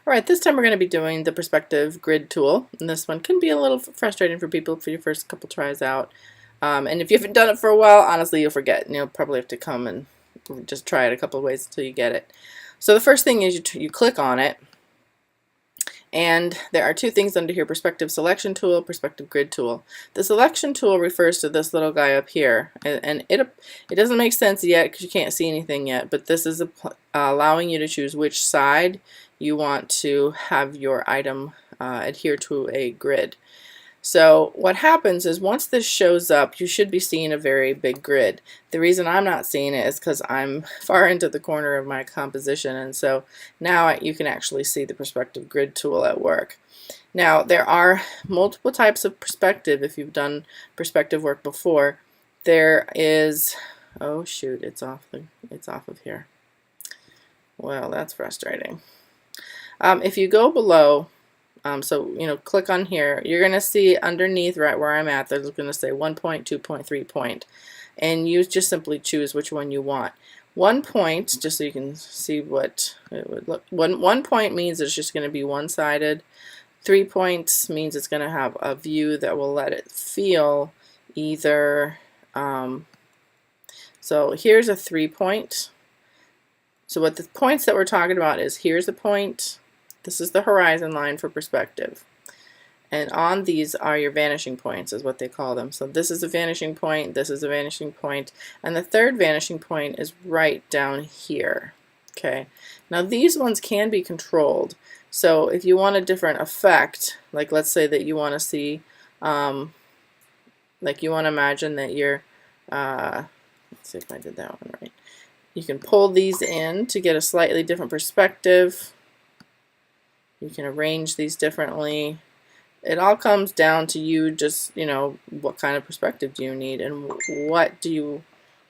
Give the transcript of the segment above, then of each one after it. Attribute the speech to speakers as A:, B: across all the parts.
A: Alright, this time we're going to be doing the perspective grid tool, and this one can be a little frustrating for people for your first couple tries out. And if you haven't done it for a while, honestly you'll forget, and you'll probably have to come and just try it a couple of ways until you get it. So the first thing is you click on it, and there are two things under here: perspective selection tool, perspective grid tool. The selection tool refers to this little guy up here, and it doesn't make sense yet because you can't see anything yet, but this is allowing you to choose which side you want to have your item adhere to a grid. So what happens is once this shows up, you should be seeing a very big grid. The reason I'm not seeing it is because I'm far into the corner of my composition, and so now you can actually see the perspective grid tool at work. Now there are multiple types of perspective. If you've done perspective work before, there is, oh shoot, it's off of here. Well, that's frustrating. If you go below, so click on here, you're going to see underneath right where I'm at, there's going to say 1 point, 2 point, 3 point, and you just simply choose which one you want. 1 point, just so you can see what it would look. One point means it's just going to be one-sided. 3 points means it's going to have a view that will let it feel either. So here's a 3 point. So what the points that we're talking about is, here's a point. This is the horizon line for perspective. And on these are your vanishing points, is what they call them. So this is a vanishing point, this is a vanishing point, and the third vanishing point is right down here. Okay. Now these ones can be controlled. So if you want a different effect, like let's say that you want to see, like you want to imagine that you're, let's see if I did that one right. You can pull these in to get a slightly different perspective. You can arrange these differently. It all comes down to you just, what kind of perspective do you need and what do you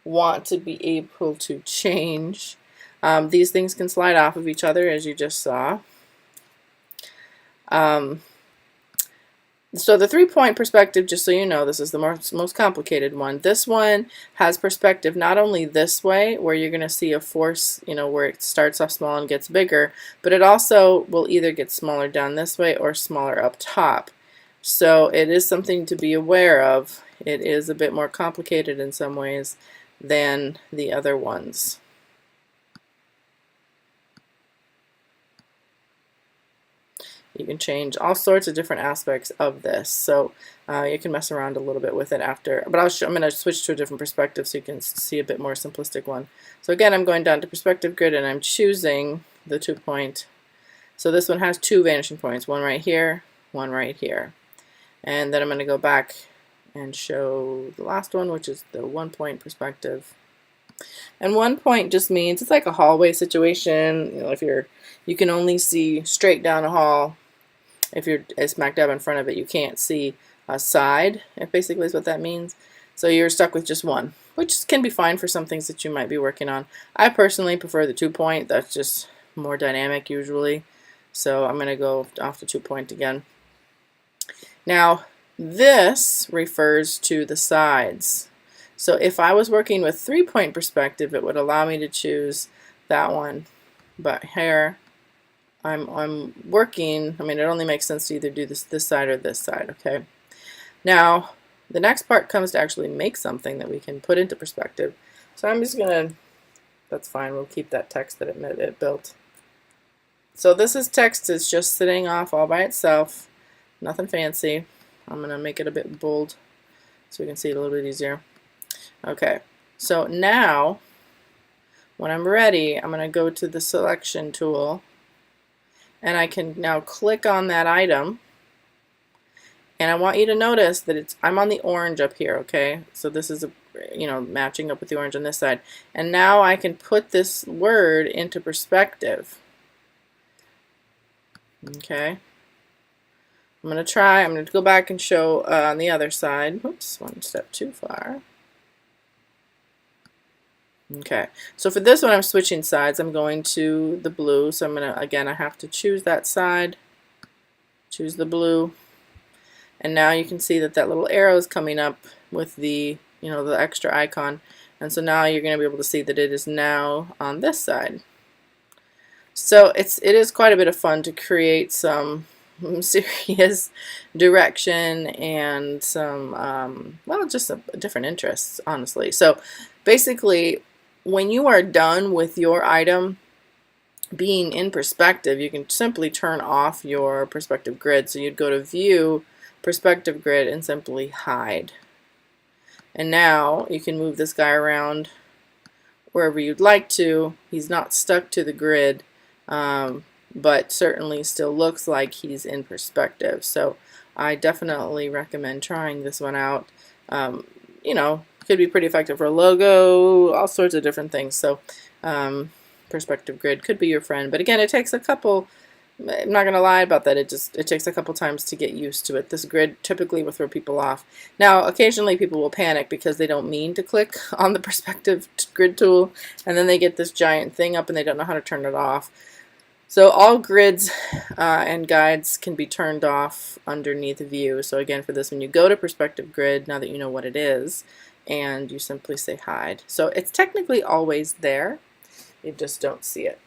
A: want to be able to change. These things can slide off of each other, as you just saw. So the 3 point perspective, just so you know, this is the most complicated one. This one has perspective not only this way, where you're going to see a force, where it starts off small and gets bigger, but it also will either get smaller down this way or smaller up top. So it is something to be aware of. It is a bit more complicated in some ways than the other ones. You can change all sorts of different aspects of this, so you can mess around a little bit with it after. But I'm going to switch to a different perspective so you can see a bit more simplistic one. So again, I'm going down to perspective grid and I'm choosing the 2 point. So this one has 2 vanishing points, one right here, one right here. And then I'm going to go back and show the last one, which is the 1 point perspective. And 1 point just means it's like a hallway situation. If you can only see straight down a hall. If you're smack dab in front of it, you can't see a side. It basically is what that means. So you're stuck with just one, which can be fine for some things that you might be working on. I personally prefer the 2 point. That's just more dynamic usually. So I'm going to go off the 2 point again. Now this refers to the sides. So if I was working with 3 point perspective, it would allow me to choose that one. But here I'm working, it only makes sense to either do this side or this side, okay? Now, the next part comes to actually make something that we can put into perspective. So I'm just going to, that's fine, we'll keep that text that it built. So this is text is just sitting off all by itself, nothing fancy. I'm going to make it a bit bold so we can see it a little bit easier. Okay, so now, when I'm ready, I'm going to go to the selection tool, and I can now click on that item, and I want you to notice that I'm on the orange up here, okay? So this is matching up with the orange on this side, and now I can put this word into perspective. Okay, I'm going to go back and show on the other side. Oops, one step too far. Okay, so for this one I'm switching sides. I'm going to the blue, so I'm going to, again, I have to choose that side, choose the blue, and now you can see that that little arrow is coming up with the, the extra icon, and so now you're going to be able to see that it is now on this side. So it is quite a bit of fun to create some serious direction and some, well, just different interests, honestly. So basically, when you are done with your item being in perspective, you can simply turn off your perspective grid. So you'd go to View, Perspective Grid, and simply hide. And now you can move this guy around wherever you'd like to. He's not stuck to the grid, but certainly still looks like he's in perspective. So I definitely recommend trying this one out. You know, could be pretty effective for a logo, all sorts of different things. So perspective grid could be your friend. But again, it takes a couple, I'm not going to lie about that. It takes a couple times to get used to it. This grid typically will throw people off. Now, occasionally people will panic because they don't mean to click on the perspective grid tool, and then they get this giant thing up and they don't know how to turn it off. So all grids and guides can be turned off underneath View. So again, for this one, you go to perspective grid, now that you know what it is, and you simply say hide. So it's technically always there. You just don't see it.